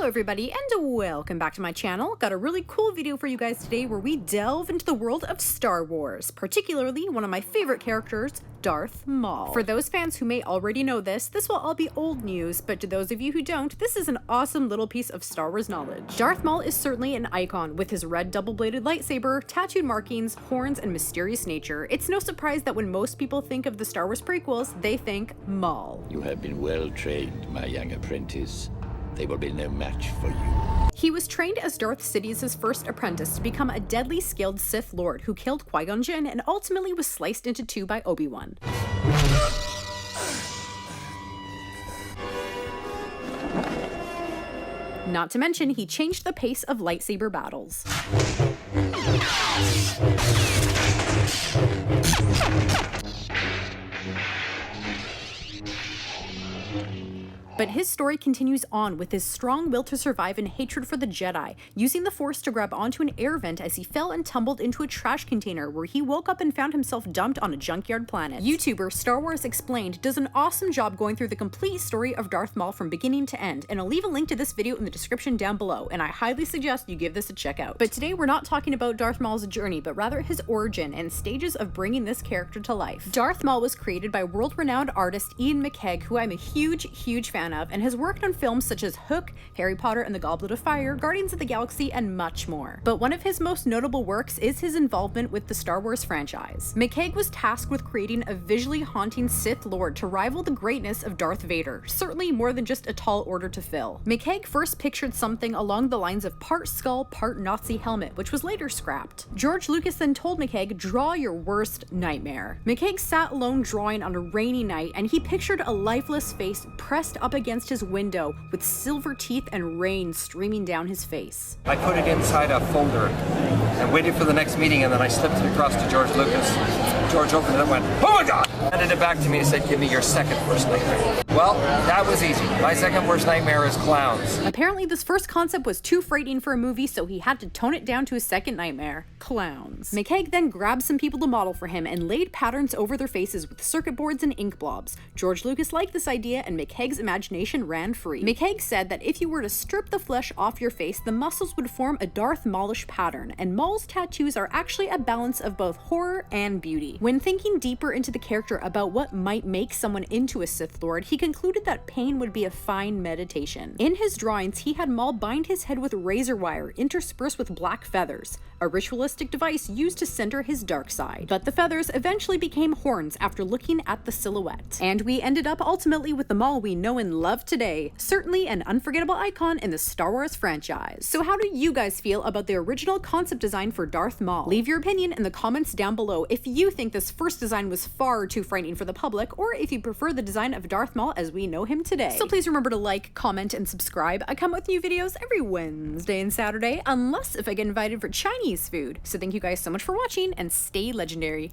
Hello everybody and welcome back to my channel. Got a really cool video for you guys today where we delve into the world of Star Wars, particularly one of my favorite characters, Darth Maul. For those fans who may already know this will all be old news, but to those of you who don't, this is an awesome little piece of Star Wars knowledge. Darth Maul is certainly an icon with his red double-bladed lightsaber, tattooed markings, horns, and mysterious nature. It's no surprise that when most people think of the Star Wars prequels, they think Maul. You have been well trained, my young apprentice. They will be no match for you. He was trained as Darth Sidious's first apprentice to become a deadly skilled Sith Lord who killed Qui-Gon Jinn and ultimately was sliced into two by Obi-Wan. Not to mention, he changed the pace of lightsaber battles. But his story continues on with his strong will to survive and hatred for the Jedi, using the Force to grab onto an air vent as he fell and tumbled into a trash container where he woke up and found himself dumped on a junkyard planet. YouTuber Star Wars Explained does an awesome job going through the complete story of Darth Maul from beginning to end, and I'll leave a link to this video in the description down below, and I highly suggest you give this a check out. But today we're not talking about Darth Maul's journey, but rather his origin and stages of bringing this character to life. Darth Maul was created by world-renowned artist Iain McCaig, who I'm a huge fan of, and has worked on films such as Hook, Harry Potter and the Goblet of Fire, Guardians of the Galaxy, and much more. But one of his most notable works is his involvement with the Star Wars franchise. McCaig was tasked with creating a visually haunting Sith Lord to rival the greatness of Darth Vader, certainly more than just a tall order to fill. McCaig first pictured something along the lines of part skull, part Nazi helmet, which was later scrapped. George Lucas then told McCaig, "Draw your worst nightmare." McCaig sat alone drawing on a rainy night, and he pictured a lifeless face pressed up against his window with silver teeth and rain streaming down his face. I put it inside a folder and waited for the next meeting, and then I slipped it across to George Lucas. George opened it and went, "Oh my God!" Handed it back to me and said, "Give me your second worst nightmare." Well, that was easy. My second worst nightmare is clowns. Apparently this first concept was too frightening for a movie, so he had to tone it down to his second nightmare: clowns. McCaig then grabbed some people to model for him and laid patterns over their faces with circuit boards and ink blobs. George Lucas liked this idea, and McCaig's imagination ran free. McCaig said that if you were to strip the flesh off your face, the muscles would form a Darth Maulish pattern, and Maul's tattoos are actually a balance of both horror and beauty. When thinking deeper into the character about what might make someone into a Sith Lord, he concluded that pain would be a fine meditation. In his drawings, he had Maul bind his head with razor wire interspersed with black feathers, a ritualistic device used to center his dark side. But the feathers eventually became horns after looking at the silhouette. And we ended up ultimately with the Maul we know and love today, certainly an unforgettable icon in the Star Wars franchise. So how do you guys feel about the original concept design for Darth Maul? Leave your opinion in the comments down below if you think this first design was far too frightening for the public, or if you prefer the design of Darth Maul as we know him today. So please remember to like, comment, and subscribe. I come with new videos every Wednesday and Saturday, unless if I get invited for Chinese food. So thank you guys so much for watching, and stay legendary.